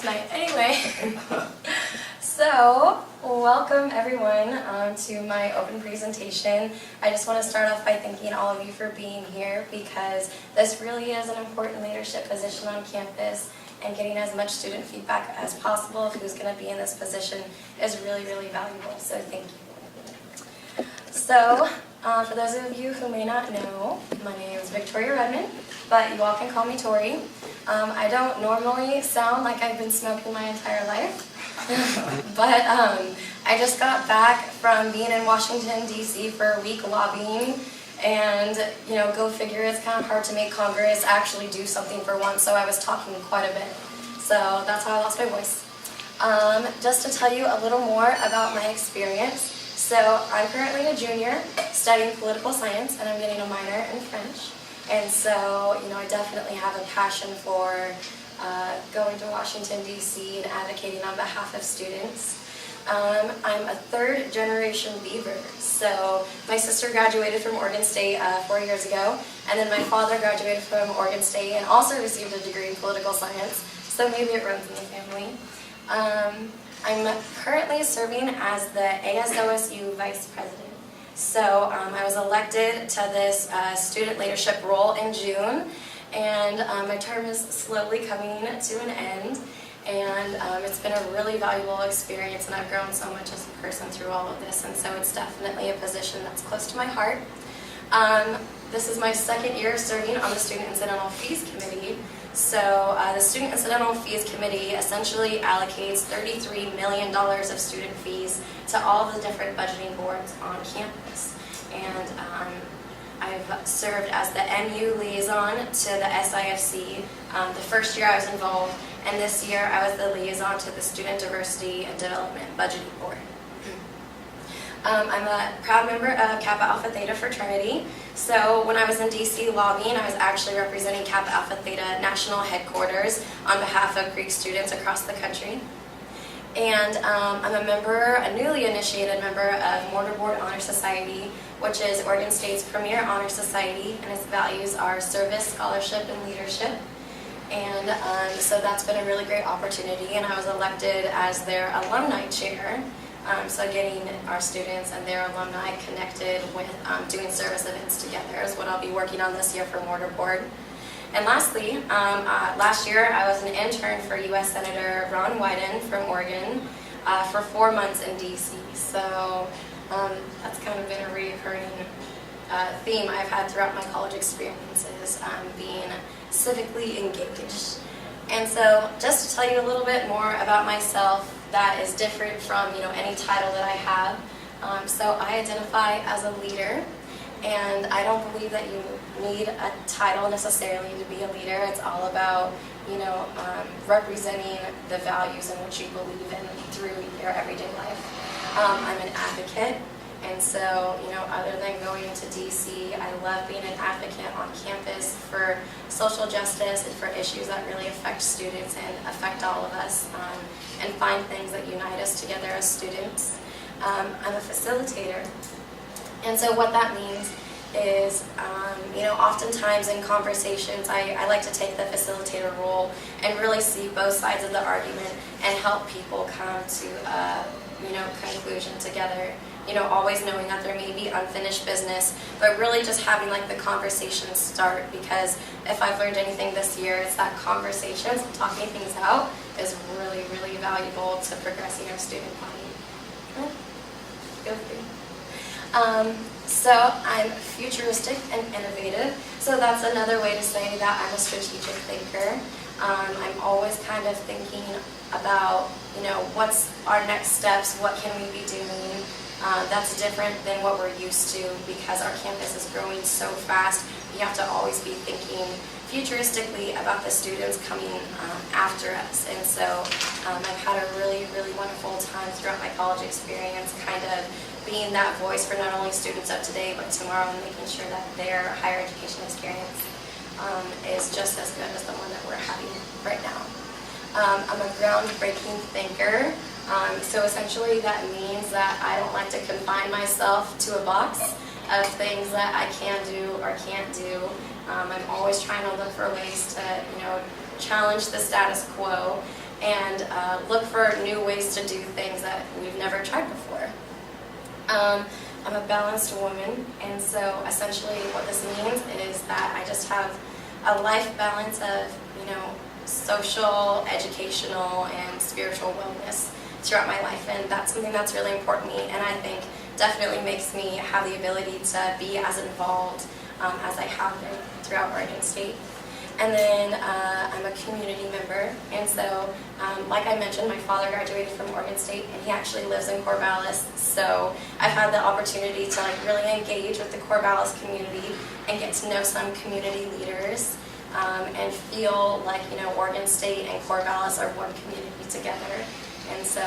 last night. Anyway, so welcome everyone to my open presentation. I just want to start off by thanking all of you for being here because this really is an important leadership position on campus, and getting as much student feedback as possible of who's going to be in this position is really, really valuable. So thank you. So for those of you who may not know, my name is Victoria Redman, but you all can call me Tori. I don't normally sound like I've been smoking my entire life, but I just got back from being in Washington, D.C. for a week lobbying, and go figure, it's kind of hard to make Congress actually do something for once, so I was talking quite a bit. So that's how I lost my voice. Just to tell you a little more about my experience. So I'm currently a junior studying political science, and I'm getting a minor in French. And so, I definitely have a passion for going to Washington, D.C. and advocating on behalf of students. I'm a third generation Beaver. So my sister graduated from Oregon State 4 years ago, and then my father graduated from Oregon State and also received a degree in political science. So maybe it runs in the family. I'm currently serving as the ASOSU Vice President. So I was elected to this student leadership role in June, and my term is slowly coming to an end, and it's been a really valuable experience, and I've grown so much as a person through all of this, and so it's definitely a position that's close to my heart. This is my second year serving on the Student Incidental Fees Committee. So the Student Incidental Fees Committee essentially allocates $33 million of student fees to all of the different budgeting boards on campus. And I've served as the MU liaison to the SIFC. The first year I was involved, and this year I was the liaison to the Student Diversity and Development Budgeting Board. I'm a proud member of Kappa Alpha Theta fraternity. So when I was in DC lobbying, I was actually representing Kappa Alpha Theta national headquarters on behalf of Greek students across the country. And I'm a newly initiated member of Mortarboard Honor Society, which is Oregon State's premier honor society, and its values are service, scholarship, and leadership. And so that's been a really great opportunity, and I was elected as their alumni chair. So getting our students and their alumni connected with doing service events together is what I'll be working on this year for Mortarboard. And lastly, last year I was an intern for U.S. Senator Ron Wyden from Oregon for 4 months in D.C. So that's kind of been a recurring theme I've had throughout my college experiences, being civically engaged. And so just to tell you a little bit more about myself that is different from any title that I have. So I identify as a leader, and I don't believe that you need a title necessarily to be a leader. It's all about representing the values in which you believe in through your everyday life. I'm an advocate. And so, other than going to DC, I love being an advocate on campus for social justice and for issues that really affect students and affect all of us, and find things that unite us together as students. I'm a facilitator. And so what that means is, oftentimes in conversations, I like to take the facilitator role and really see both sides of the argument and help people come to a, conclusion together. Always knowing that there may be unfinished business, but really just having the conversation start, because if I've learned anything this year, it's that conversations, talking things out, is really, really valuable to progressing our student body. Go through. So I'm futuristic and innovative, so that's another way to say that I'm a strategic thinker. I'm always kind of thinking about, what's our next steps, what can we be doing. That's different than what we're used to, because our campus is growing so fast. You have to always be thinking futuristically about the students coming after us. And so I've had a really, really wonderful time throughout my college experience, kind of being that voice for not only students of today, but tomorrow, and making sure that their higher education experience is just as good as the one that we're having right now. I'm a groundbreaking thinker. So essentially that means that I don't like to confine myself to a box of things that I can do or can't do. I'm always trying to look for ways to, challenge the status quo and look for new ways to do things that we've never tried before. I'm a balanced woman, and so essentially what this means is that I just have a life balance of, social, educational, and spiritual wellness throughout my life, and that's something that's really important to me, and I think definitely makes me have the ability to be as involved as I have been throughout Oregon State. And then I'm a community member, and so like I mentioned, my father graduated from Oregon State, and he actually lives in Corvallis, so I've had the opportunity to really engage with the Corvallis community and get to know some community leaders and feel like Oregon State and Corvallis are one community together, and so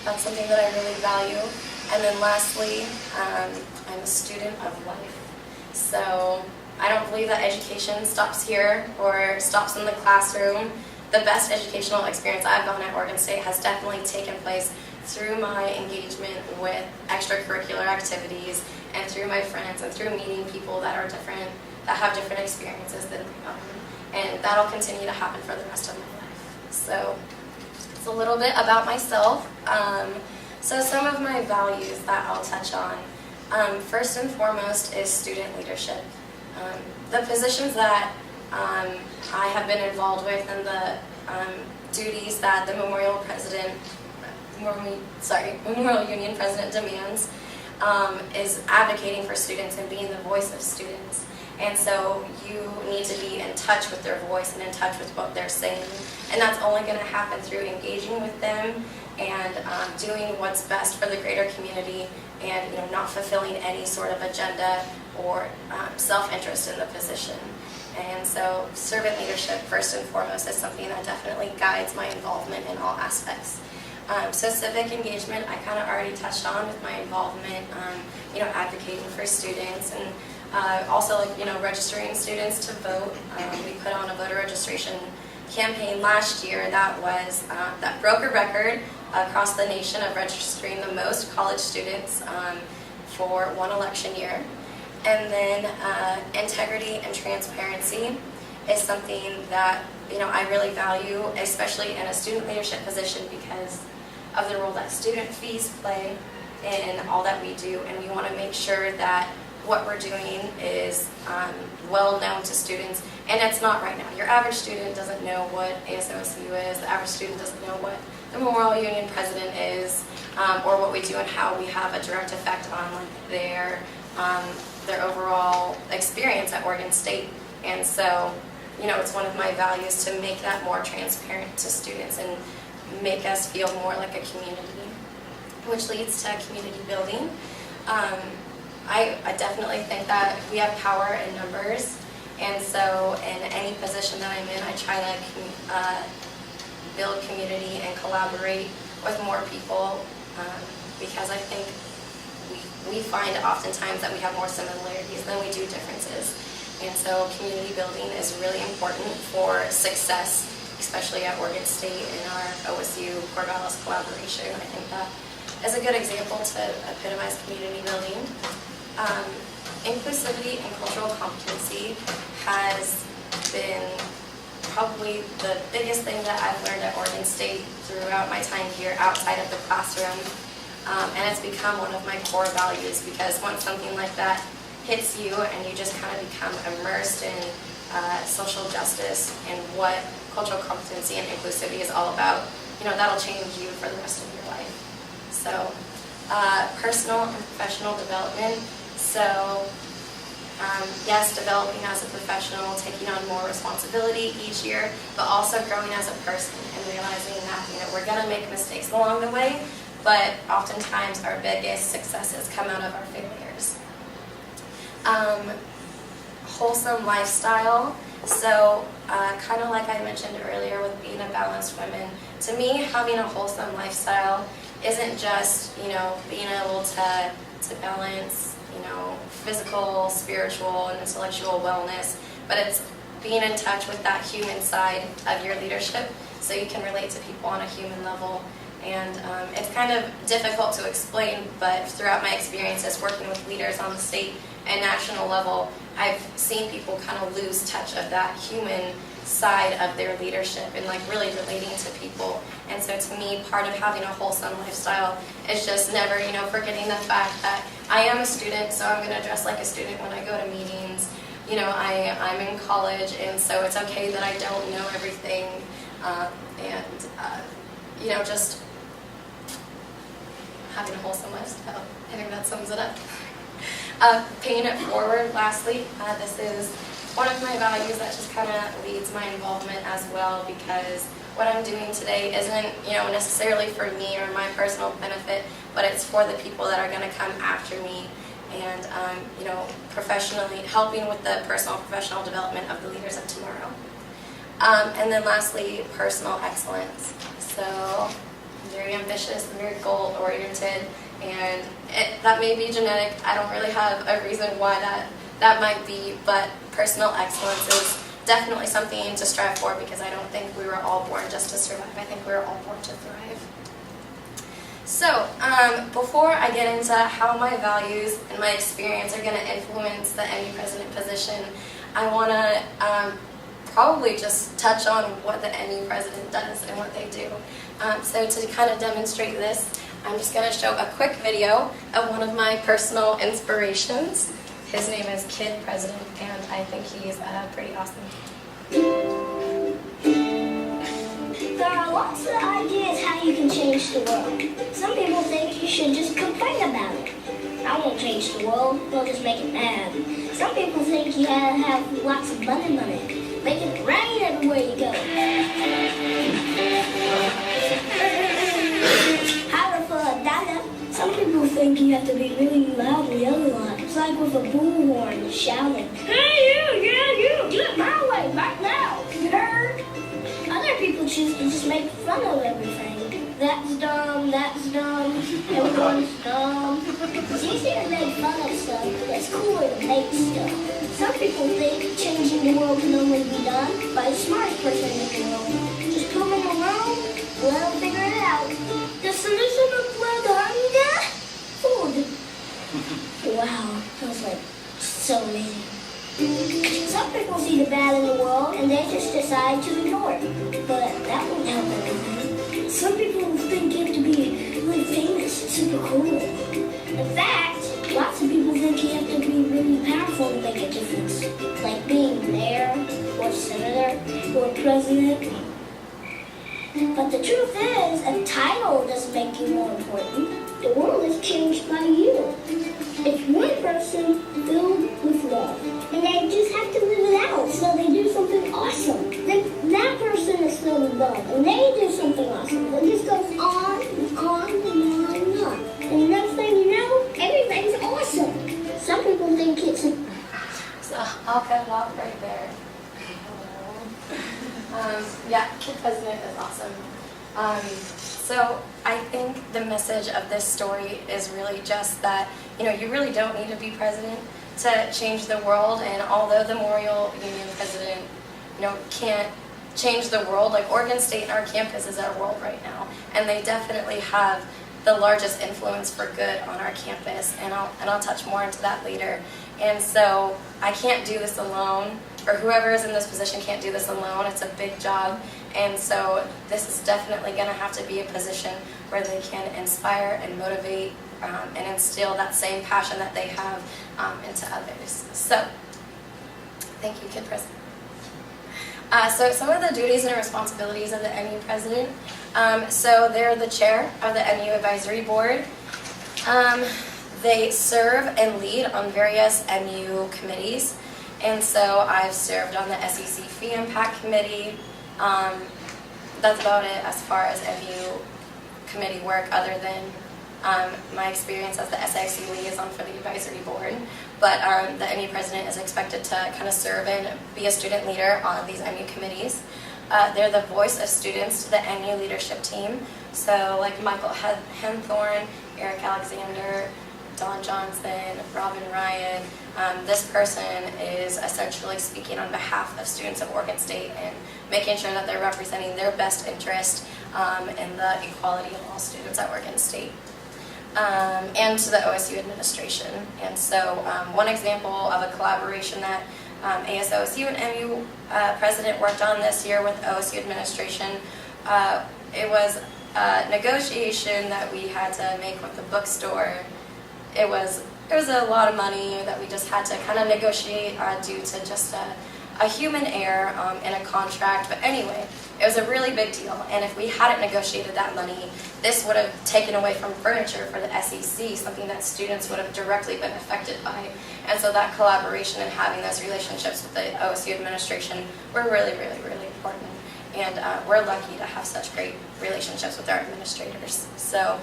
that's something that I really value. And then lastly, I'm a student of life, so I don't believe that education stops here or stops in the classroom. The best educational experience I've gotten at Oregon State has definitely taken place through my engagement with extracurricular activities and through my friends and through meeting people that are different, that have different experiences than my own. And that'll continue to happen for the rest of my life. So it's a little bit about myself. So some of my values that I'll touch on. First and foremost is student leadership. The positions that I have been involved with and the duties that the Memorial Union President demands is advocating for students and being the voice of students. And so you need to be in touch with their voice and in touch with what they're saying. And that's only going to happen through engaging with them and doing what's best for the greater community and not fulfilling any sort of agenda or self-interest in the position. And so servant leadership, first and foremost, is something that definitely guides my involvement in all aspects. So civic engagement, I kind of already touched on with my involvement, advocating for students and also registering students to vote. We put on a voter registration campaign last year that broke a record across the nation of registering the most college students for one election year. And then integrity and transparency is something that I really value, especially in a student leadership position because of the role that student fees play in all that we do, and we want to make sure that what we're doing is well known to students, and it's not right now. Your average student doesn't know what ASOSU is, the average student doesn't know what the Memorial Union President is, or what we do and how we have a direct effect on their overall experience at Oregon State. And so, it's one of my values to make that more transparent to students and make us feel more like a community, which leads to community building. I definitely think that we have power in numbers, and so in any position that I'm in, I try to build community and collaborate with more people because I think we find oftentimes that we have more similarities than we do differences. And so community building is really important for success, especially at Oregon State in our OSU Corvallis collaboration. I think that is a good example to epitomize community building. Inclusivity and cultural competency has been probably the biggest thing that I've learned at Oregon State throughout my time here outside of the classroom. And it's become one of my core values because once something like that hits you and you just kind of become immersed in social justice and what cultural competency and inclusivity is all about, that'll change you for the rest of your life. So personal and professional development. So yes, developing as a professional, taking on more responsibility each year, but also growing as a person and realizing that we're going to make mistakes along the way, but oftentimes our biggest successes come out of our failures. Wholesome lifestyle. So kind of like I mentioned earlier with being a balanced woman, to me having a wholesome lifestyle isn't just being able to balance physical, spiritual, and intellectual wellness, but it's being in touch with that human side of your leadership so you can relate to people on a human level. And it's kind of difficult to explain, but throughout my experiences working with leaders on the state and national level, I've seen people kind of lose touch of that human side of their leadership and like really relating to people. And so to me, part of having a wholesome lifestyle is just never, forgetting the fact that I am a student, so I'm going to dress like a student when I go to meetings. I'm in college, and so it's okay that I don't know everything, just having a wholesome lifestyle. I think that sums it up. Paying it forward, lastly, this is one of my values that just kind of leads my involvement as well, because what I'm doing today isn't, necessarily for me or my personal benefit, but it's for the people that are going to come after me, and, professionally, helping with the personal and professional development of the leaders of tomorrow. And then lastly, personal excellence. So I'm very ambitious, I'm very goal-oriented, and that may be genetic. I don't really have a reason why that might be, but personal excellence is definitely something to strive for, because I don't think we were all born just to survive. I think we were all born to thrive. So, before I get into how my values and my experience are going to influence the NU president position, I want to probably just touch on what the NU president does and what they do. So to kind of demonstrate this, I'm just going to show a quick video of one of my personal inspirations. His name is Kid President, and I think he's pretty awesome. There are lots of ideas how you can change the world. Some people think you should just complain about it. I won't change the world, they'll just make it mad. Some people think you have lots of money, make it rain everywhere you go. However, Dada, some people think you have to be really loud and yell a lot. It's like with a bullhorn shouting, "Hey you, get my way right now, you heard?" Other people choose to just make fun of everything. That's dumb, everyone's dumb. It's easier to make fun of stuff, but it's cooler to make stuff. Some people think changing the world can only be done by the smartest person in the world. Just put them around, let them figure it out. The solution of world hunger? Food. Wow, that was like so amazing. Some people see the bad in the world and they just decide to ignore it. But that won't help anything. Some people think you have to be really famous and super cool. In fact, lots of people think you have to be really powerful to make a difference. Like being mayor, or senator, or president. But the truth is, a title doesn't make you more important. The world is changed by you. It's one person filled with love. And they just have to live it out, so they do something awesome. Then that person is filled with love, and they do something awesome. It just goes on and on and on and on. And the next thing you know, everything's awesome. Some people think it's a... So I'll cut it off right there. Yeah, Kid President is awesome. So I think the message of this story is really just that, you really don't need to be president to change the world. And although the Memorial Union president, can't change the world, like Oregon State and our campus is our world right now, and they definitely have the largest influence for good on our campus, and I'll touch more into that later. And so I can't do this alone, or whoever is in this position can't do this alone. It's a big job, and so this is definitely going to have to be a position where they can inspire and motivate and instill that same passion that they have into others. So, thank you, Kid President. So some of the duties and responsibilities of the NU president. So they're the chair of the NU advisory board. They serve and lead on various NU committees. And so I've served on the SEC Fee Impact Committee. That's about it as far as NU committee work, other than my experience as the SIC liaison for the advisory board. But the NU president is expected to kind of serve and be a student leader on these NU committees. They're the voice of students to the NU leadership team. So like Michael Henthorne, Eric Alexander, Don Johnson, Robin Ryan. This person is essentially speaking on behalf of students of Oregon State and making sure that they're representing their best interest in the equality of all students at Oregon State. And to the OSU administration. And so one example of a collaboration that ASOSU and MU president worked on this year with OSU administration. It was a negotiation that we had to make with the bookstore. It was a lot of money that we just had to kind of negotiate due to just a human error in a contract. But anyway, it was a really big deal. And if we hadn't negotiated that money, this would have taken away from furniture for the SEC, something that students would have directly been affected by. And so that collaboration and having those relationships with the OSU administration were really, really, really important. And we're lucky to have such great relationships with our administrators. So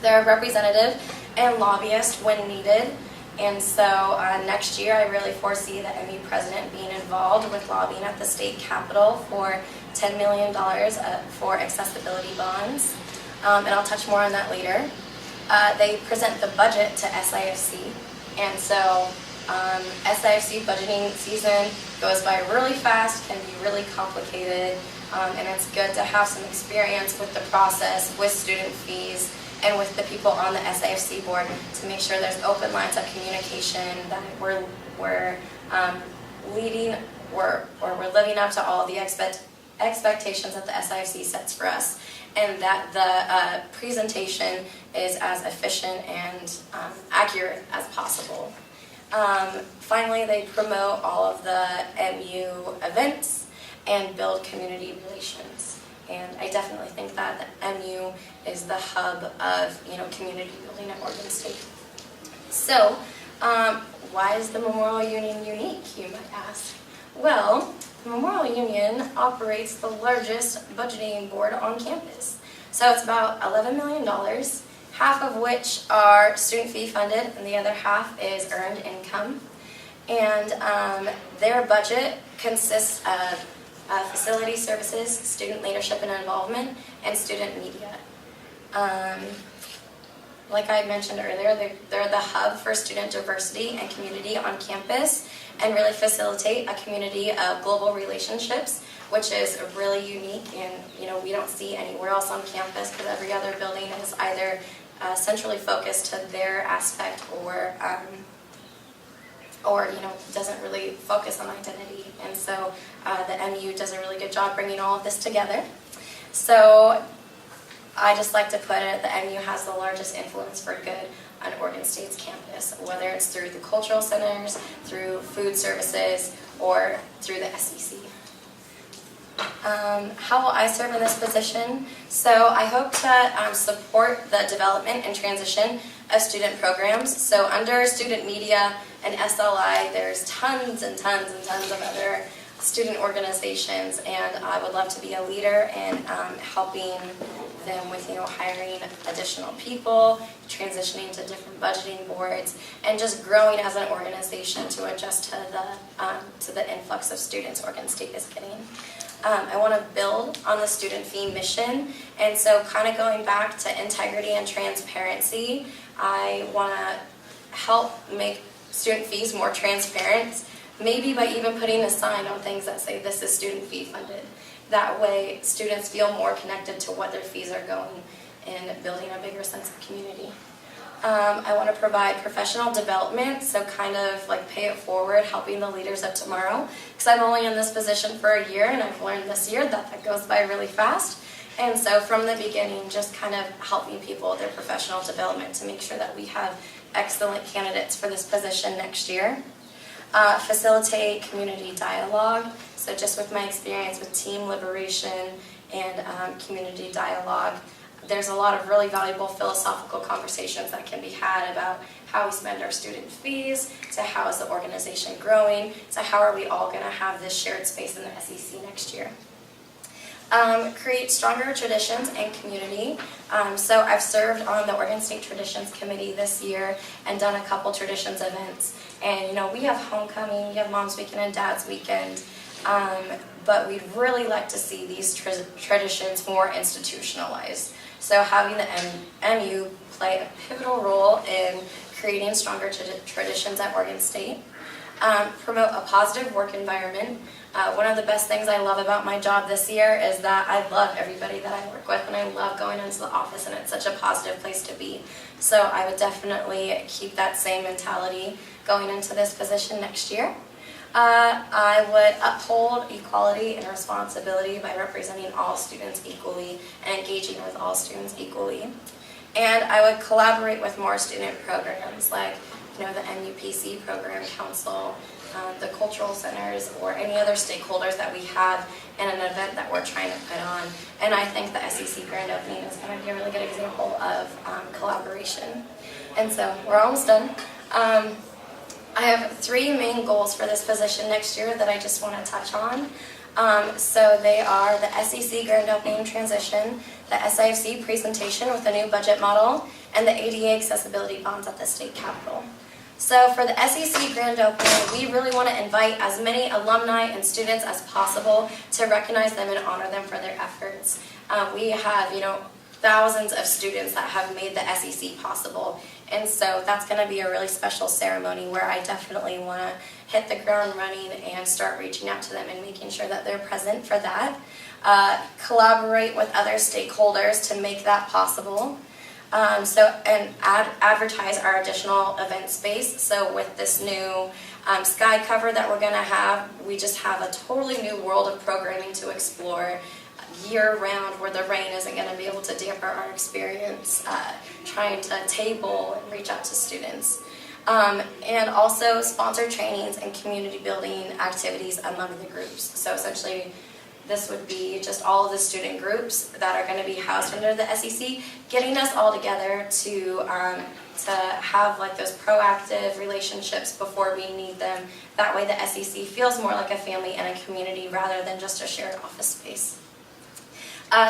they're representative and lobbyist when needed. And so next year, I really foresee the MU president being involved with lobbying at the state capitol for $10 million for accessibility bonds. And I'll touch more on that later. They present the budget to SIFC. And so SIFC budgeting season goes by really fast, can be really complicated, and it's good to have some experience with the process, with student fees, and with the people on the SIFC board to make sure there's open lines of communication, that we're leading or we're living up to all the expectations that the SIFC sets for us, and that the presentation is as efficient and accurate as possible. Finally, they promote all of the MU events and build community relations. And I definitely think that the MU is the hub of community building at Oregon State. So, why is the Memorial Union unique, you might ask? Well, the Memorial Union operates the largest budgeting board on campus. So it's about $11 million, half of which are student fee funded, and the other half is earned income. And their budget consists of facility services, student leadership and involvement, and student media. Like I mentioned earlier, they're the hub for student diversity and community on campus, and really facilitate a community of global relationships, which is really unique, and we don't see anywhere else on campus, because every other building is either centrally focused to their aspect or doesn't really focus on identity. And so the MU does a really good job bringing all of this together. So I just like to put it, the MU has the largest influence for good on Oregon State's campus, whether it's through the cultural centers, through food services, or through the SEC. How will I serve in this position? So I hope to support the development and transition of student programs. So under student media and SLI, there's tons and tons and tons of other student organizations, and I would love to be a leader in helping them with hiring additional people, transitioning to different budgeting boards, and just growing as an organization to adjust to the influx of students Oregon State is getting. I want to build on the student fee mission, and so kind of going back to integrity and transparency, I want to help make student fees more transparent, maybe by even putting a sign on things that say this is student fee funded. That way students feel more connected to what their fees are going, and building a bigger sense of community. I want to provide professional development, so kind of like pay it forward, helping the leaders of tomorrow, because I'm only in this position for a year, and I've learned this year that goes by really fast. And so from the beginning, just kind of helping people with their professional development to make sure that we have excellent candidates for this position next year. Facilitate community dialogue, so just with my experience with team liberation and community dialogue, there's a lot of really valuable philosophical conversations that can be had about how we spend our student fees, to how is the organization growing, to how are we all going to have this shared space in the SEC next year. Create stronger traditions and community. So I've served on the Oregon State Traditions Committee this year and done a couple traditions events. And we have homecoming, we have Mom's Weekend and Dad's Weekend, but we'd really like to see these traditions more institutionalized. So having the MU play a pivotal role in creating stronger traditions at Oregon State. Promote a positive work environment. One of the best things I love about my job this year is that I love everybody that I work with, and I love going into the office, and it's such a positive place to be. So I would definitely keep that same mentality going into this position next year. I would uphold equality and responsibility by representing all students equally and engaging with all students equally. And I would collaborate with more student programs like the MUPC Program Council, the cultural centers, or any other stakeholders that we have in an event that we're trying to put on. And I think the SEC Grand Opening is going to be a really good example of collaboration. And so we're almost done. I have 3 main goals for this position next year that I just want to touch on. So they are the SEC Grand Opening transition, the SIFC presentation with a new budget model, and the ADA accessibility bonds at the state capitol. So for the SEC Grand Opening, we really want to invite as many alumni and students as possible to recognize them and honor them for their efforts. We have, thousands of students that have made the SEC possible. And so that's going to be a really special ceremony where I definitely want to hit the ground running and start reaching out to them and making sure that they're present for that. Collaborate with other stakeholders to make that possible. And advertise our additional event space. So with this new sky cover that we're going to have, we just have a totally new world of programming to explore year-round where the rain isn't going to be able to dampen our experience trying to table and reach out to students. And also sponsor trainings and community building activities among the groups. So essentially, this would be just all of the student groups that are going to be housed under the SEC, getting us all together to have like those proactive relationships before we need them. That way the SEC feels more like a family and a community rather than just a shared office space.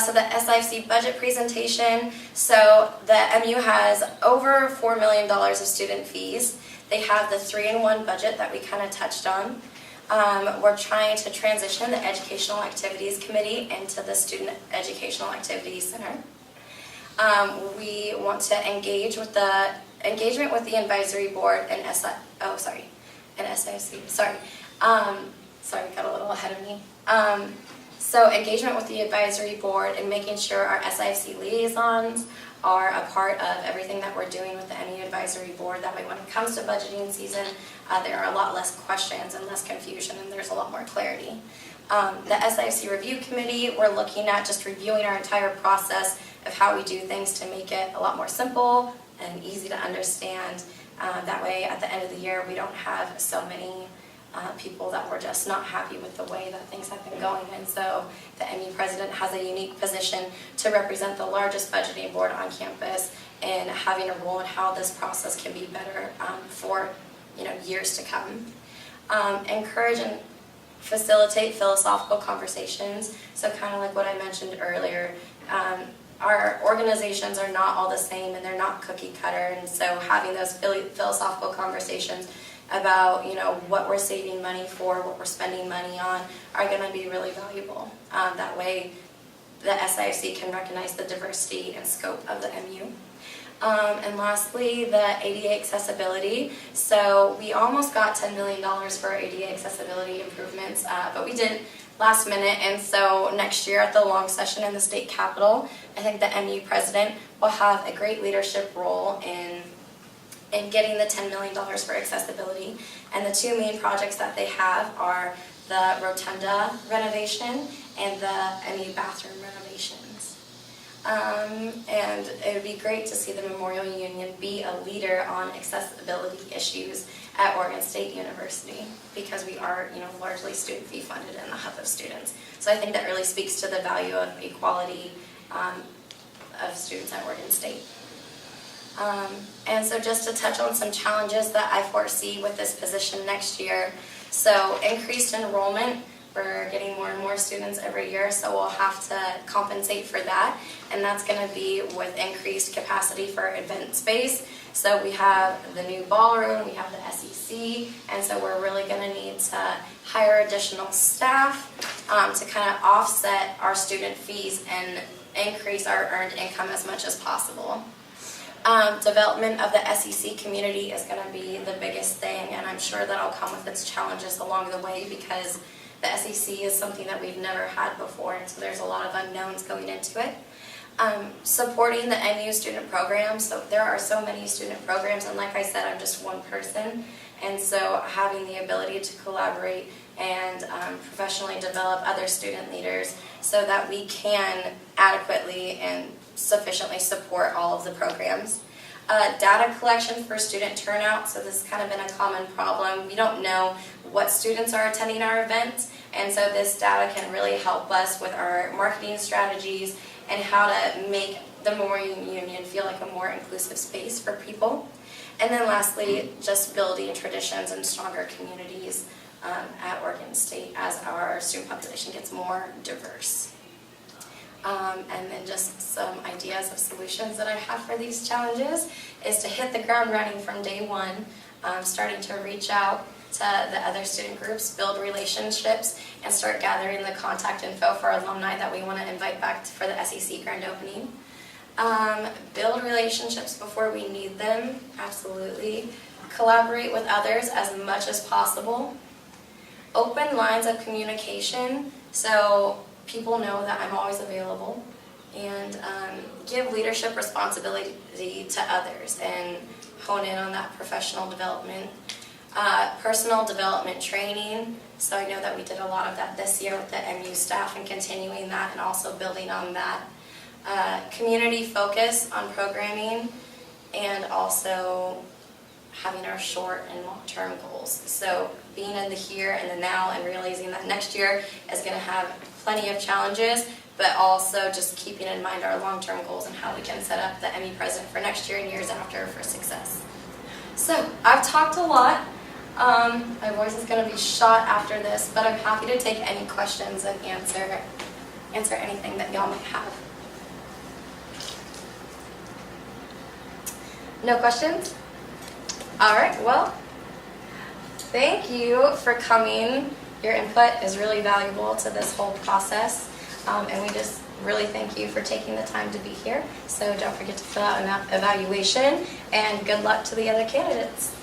So the SIFC budget presentation, so the MU has over $4 million of student fees. They have the 3-in-1 budget that we kind of touched on. We're trying to transition the Educational Activities Committee into the Student Educational Activities Center. We want to engage with the engagement with the advisory board and SIFC. Sorry, got a little ahead of me. So engagement with the advisory board and making sure our SIFC liaisons are a part of everything that we're doing with the MU advisory board. That way when it comes to budgeting season, there are a lot less questions and less confusion, and there's a lot more clarity. The SIFC review committee, we're looking at just reviewing our entire process of how we do things to make it a lot more simple and easy to understand. That way at the end of the year we don't have so many people that were just not happy with the way that things have been going. And so the MU president has a unique position to represent the largest budgeting board on campus and having a role in how this process can be better for years to come. Encourage and facilitate philosophical conversations. So kind of like what I mentioned earlier, our organizations are not all the same and they're not cookie cutter, and so having those philosophical conversations about what we're saving money for, what we're spending money on, are going to be really valuable. That way the SIFC can recognize the diversity and scope of the MU. And lastly, the ADA accessibility. So we almost got $10 million for ADA accessibility improvements, but we didn't last minute, and so next year at the long session in the state capitol, I think the MU president will have a great leadership role in getting the $10 million for accessibility. And the 2 main projects that they have are the rotunda renovation and the MU bathroom renovations. And it would be great to see the Memorial Union be a leader on accessibility issues at Oregon State University, because we are largely student fee funded and the hub of students. So I think that really speaks to the value of equality of students at Oregon State. And so just to touch on some challenges that I foresee with this position next year. So increased enrollment, we're getting more and more students every year, so we'll have to compensate for that. And that's going to be with increased capacity for event space. So we have the new ballroom, we have the SEC, and so we're really going to need to hire additional staff to kind of offset our student fees and increase our earned income as much as possible. Development of the SEC community is going to be the biggest thing, and I'm sure that'll come with its challenges along the way, because the SEC is something that we've never had before, and so there's a lot of unknowns going into it. Supporting the MU student programs. So there are so many student programs, and like I said, I'm just one person. And so having the ability to collaborate and professionally develop other student leaders so that we can adequately and sufficiently support all of the programs. Data collection for student turnout. So this has kind of been a common problem. We don't know what students are attending our events, and so this data can really help us with our marketing strategies and how to make the Memorial Union feel like a more inclusive space for people. And then lastly, just building traditions and stronger communities at Oregon State as our student population gets more diverse. And then just some ideas of solutions that I have for these challenges is to hit the ground running from day one, starting to reach out to the other student groups, build relationships, and start gathering the contact info for alumni that we want to invite back for the SEC grand opening. Build relationships before we need them, absolutely. Collaborate with others as much as possible. Open lines of communication, so people know that I'm always available, and give leadership responsibility to others and hone in on that professional development. Personal development training, so I know that we did a lot of that this year with the MU staff and continuing that and also building on that. Community focus on programming and also having our short and long-term goals. So being in the here and the now and realizing that next year is going to have plenty of challenges, but also just keeping in mind our long-term goals and how we can set up the ME president for next year and years after for success. So I've talked a lot. My voice is going to be shot after this, but I'm happy to take any questions and answer anything that y'all might have. No questions? All right, well, thank you for coming. Your input is really valuable to this whole process, and we just really thank you for taking the time to be here. So don't forget to fill out an evaluation, and good luck to the other candidates.